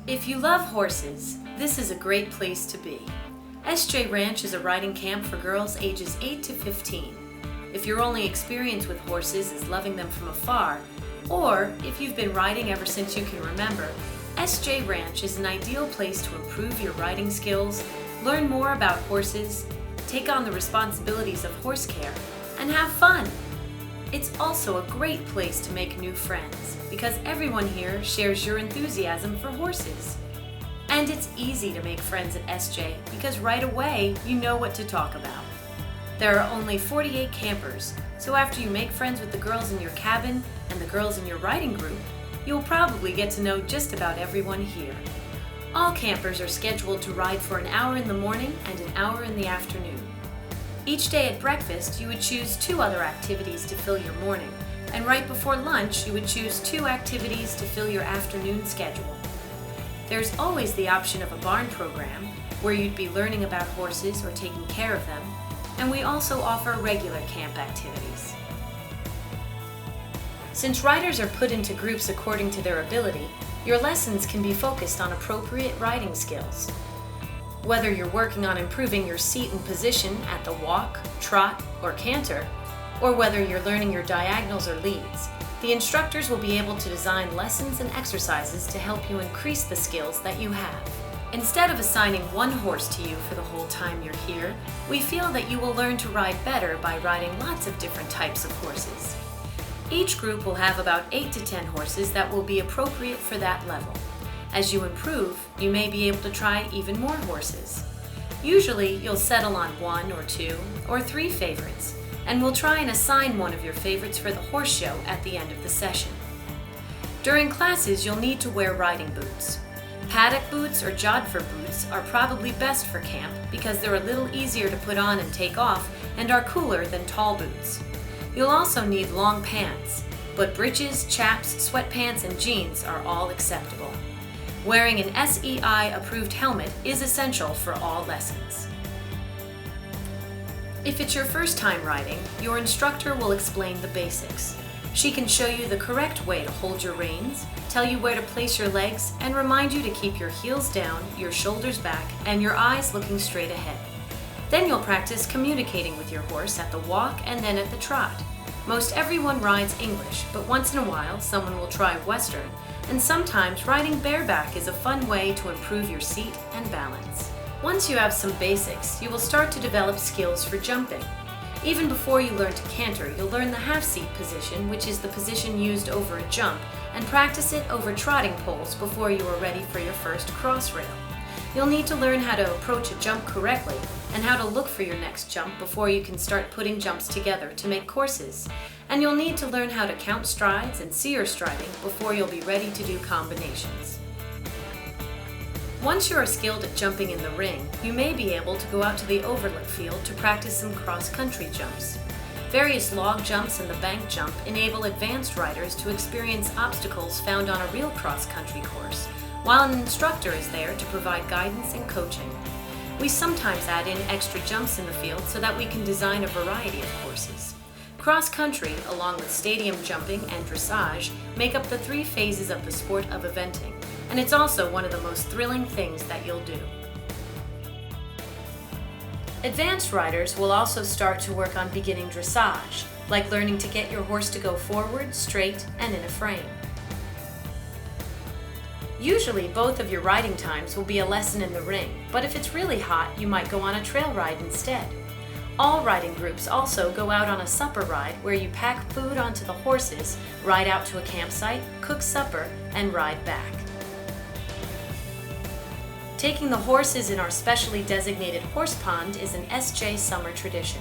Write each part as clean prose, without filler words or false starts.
If you love horses, this is a great place to be. SJ Ranch is a riding camp for girls ages 8 to 15. If your only experience with horses is loving them from afar, or if you've been riding ever since you can remember, SJ Ranch is an ideal place to improve your riding skills, learn more about horses, take on the responsibilities of horse care, and have fun. It's also a great place to make new friends because everyone here shares your enthusiasm for horses. And it's easy to make friends at SJ because right away you know what to talk about. There are only 48 campers, so after you make friends with the girls in your cabin and the girls in your riding group, you'll probably get to know just about everyone here. All campers are scheduled to ride for an hour in the morning and an hour in the afternoon. Each day at breakfast, you would choose 2 other activities to fill your morning, and right before lunch, you would choose 2 activities to fill your afternoon schedule. There's always the option of a barn program, where you'd be learning about horses or taking care of them, and we also offer regular camp activities. Since riders are put into groups according to their ability, your lessons can be focused on appropriate riding skills. Whether you're working on improving your seat and position at the walk, trot, or canter, or whether you're learning your diagonals or leads, the instructors will be able to design lessons and exercises to help you increase the skills that you have. Instead of assigning one horse to you for the whole time you're here, we feel that you will learn to ride better by riding lots of different types of horses. Each group will have about 8 to 10 horses that will be appropriate for that level. As you improve, you may be able to try even more horses. Usually, you'll settle on 1 or 2 or 3 favorites, and we'll try and assign one of your favorites for the horse show at the end of the session. During classes, you'll need to wear riding boots. Paddock boots or Jodhpur boots are probably best for camp because they're a little easier to put on and take off and are cooler than tall boots. You'll also need long pants, but breeches, chaps, sweatpants, and jeans are all acceptable. Wearing an SEI-approved helmet is essential for all lessons. If it's your first time riding, your instructor will explain the basics. She can show you the correct way to hold your reins, tell you where to place your legs, and remind you to keep your heels down, your shoulders back, and your eyes looking straight ahead. Then you'll practice communicating with your horse at the walk and then at the trot. Most everyone rides English, but once in a while someone will try Western, and sometimes riding bareback is a fun way to improve your seat and balance. Once you have some basics, you will start to develop skills for jumping. Even before you learn to canter, you'll learn the half-seat position, which is the position used over a jump, and practice it over trotting poles before you are ready for your first cross rail. You'll need to learn how to approach a jump correctly and how to look for your next jump before you can start putting jumps together to make courses. And you'll need to learn how to count strides and seer striding before you'll be ready to do combinations. Once you are skilled at jumping in the ring, you may be able to go out to the overlook field to practice some cross-country jumps. Various log jumps and the bank jump enable advanced riders to experience obstacles found on a real cross-country course, while an instructor is there to provide guidance and coaching. We sometimes add in extra jumps in the field so that we can design a variety of courses. Cross-country, along with stadium jumping and dressage, make up the 3 phases of the sport of eventing, and it's also one of the most thrilling things that you'll do. Advanced riders will also start to work on beginning dressage, like learning to get your horse to go forward, straight, and in a frame. Usually, both of your riding times will be a lesson in the ring, but if it's really hot, you might go on a trail ride instead. All riding groups also go out on a supper ride where you pack food onto the horses, ride out to a campsite, cook supper, and ride back. Taking the horses in our specially designated horse pond is an SJ summer tradition.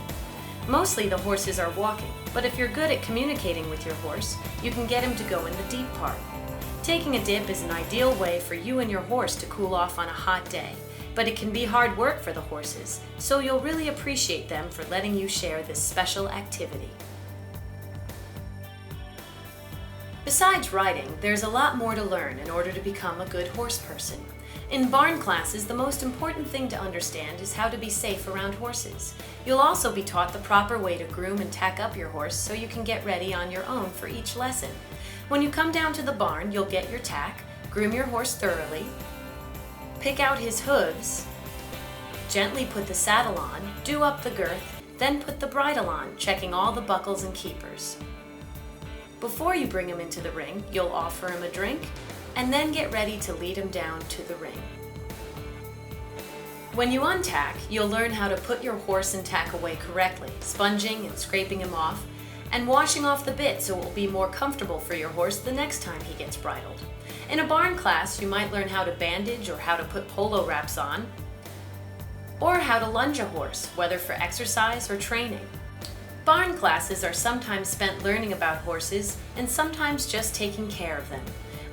Mostly the horses are walking, but if you're good at communicating with your horse, you can get him to go in the deep part. Taking a dip is an ideal way for you and your horse to cool off on a hot day, but it can be hard work for the horses, so you'll really appreciate them for letting you share this special activity. Besides riding, there's a lot more to learn in order to become a good horse person. In barn classes, the most important thing to understand is how to be safe around horses. You'll also be taught the proper way to groom and tack up your horse so you can get ready on your own for each lesson. When you come down to the barn, you'll get your tack, groom your horse thoroughly, pick out his hooves, gently put the saddle on, do up the girth, then put the bridle on, checking all the buckles and keepers. Before you bring him into the ring, you'll offer him a drink, and then get ready to lead him down to the ring. When you untack, you'll learn how to put your horse and tack away correctly, sponging and scraping him off, and washing off the bit so it will be more comfortable for your horse the next time he gets bridled. In a barn class, you might learn how to bandage or how to put polo wraps on, or how to lunge a horse, whether for exercise or training. Barn classes are sometimes spent learning about horses and sometimes just taking care of them.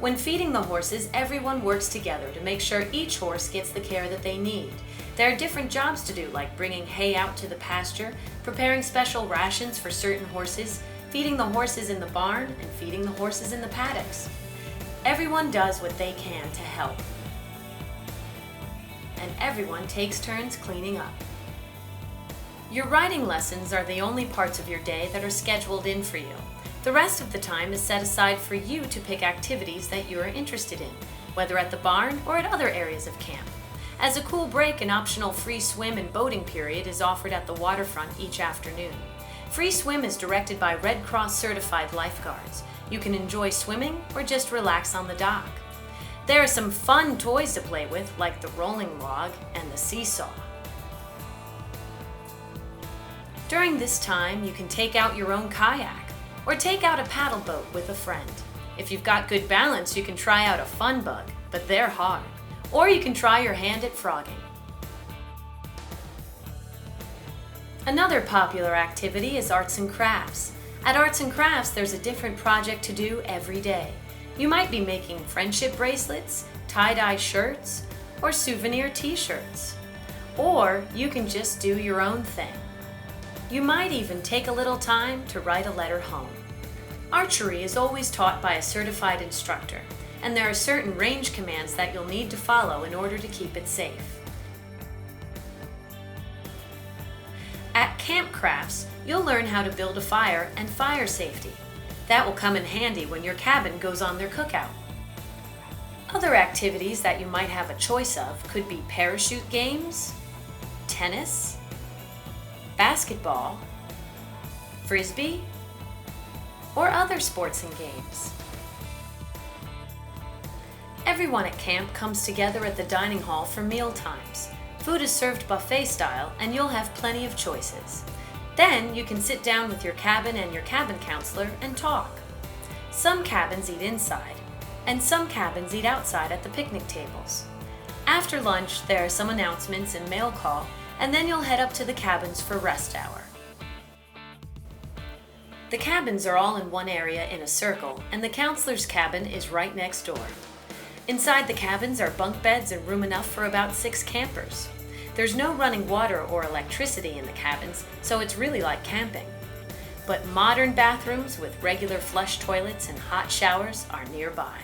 When feeding the horses, everyone works together to make sure each horse gets the care that they need. There are different jobs to do, like bringing hay out to the pasture, preparing special rations for certain horses, feeding the horses in the barn, and feeding the horses in the paddocks. Everyone does what they can to help, and everyone takes turns cleaning up. Your riding lessons are the only parts of your day that are scheduled in for you. The rest of the time is set aside for you to pick activities that you are interested in, whether at the barn or at other areas of camp. As a cool break, an optional free swim and boating period is offered at the waterfront each afternoon. Free swim is directed by Red Cross certified lifeguards. You can enjoy swimming or just relax on the dock. There are some fun toys to play with, like the rolling log and the seesaw. During this time, you can take out your own kayak or take out a paddle boat with a friend. If you've got good balance, you can try out a fun bug, but they're hard. Or you can try your hand at frogging. Another popular activity is arts and crafts. At arts and crafts, there's a different project to do every day. You might be making friendship bracelets, tie-dye shirts, or souvenir t-shirts. Or you can just do your own thing. You might even take a little time to write a letter home. Archery is always taught by a certified instructor, and there are certain range commands that you'll need to follow in order to keep it safe. At Camp Crafts, you'll learn how to build a fire and fire safety. That will come in handy when your cabin goes on their cookout. Other activities that you might have a choice of could be parachute games, tennis, basketball, frisbee, or other sports and games. Everyone at camp comes together at the dining hall for meal times. Food is served buffet style, and you'll have plenty of choices. Then you can sit down with your cabin and your cabin counselor and talk. Some cabins eat inside, and some cabins eat outside at the picnic tables. After lunch, there are some announcements and mail call, and then you'll head up to the cabins for rest hour. The cabins are all in one area in a circle, and the counselor's cabin is right next door. Inside the cabins are bunk beds and room enough for about 6 campers. There's no running water or electricity in the cabins, so it's really like camping. But modern bathrooms with regular flush toilets and hot showers are nearby.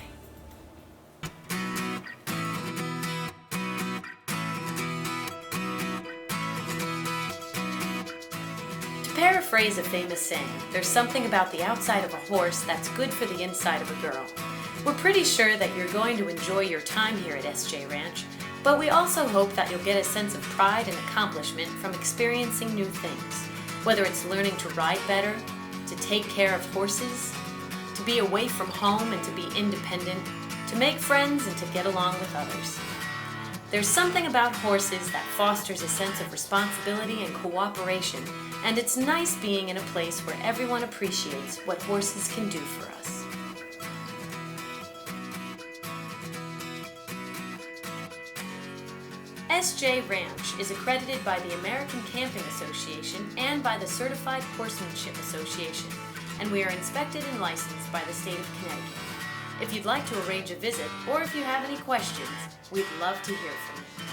To paraphrase a famous saying, there's something about the outside of a horse that's good for the inside of a girl. We're pretty sure that you're going to enjoy your time here at SJ Ranch, but we also hope that you'll get a sense of pride and accomplishment from experiencing new things, whether it's learning to ride better, to take care of horses, to be away from home and to be independent, to make friends and to get along with others. There's something about horses that fosters a sense of responsibility and cooperation, and it's nice being in a place where everyone appreciates what horses can do for us. SJ Ranch is accredited by the American Camping Association and by the Certified Horsemanship Association, and we are inspected and licensed by the state of Connecticut. If you'd like to arrange a visit, or if you have any questions, we'd love to hear from you.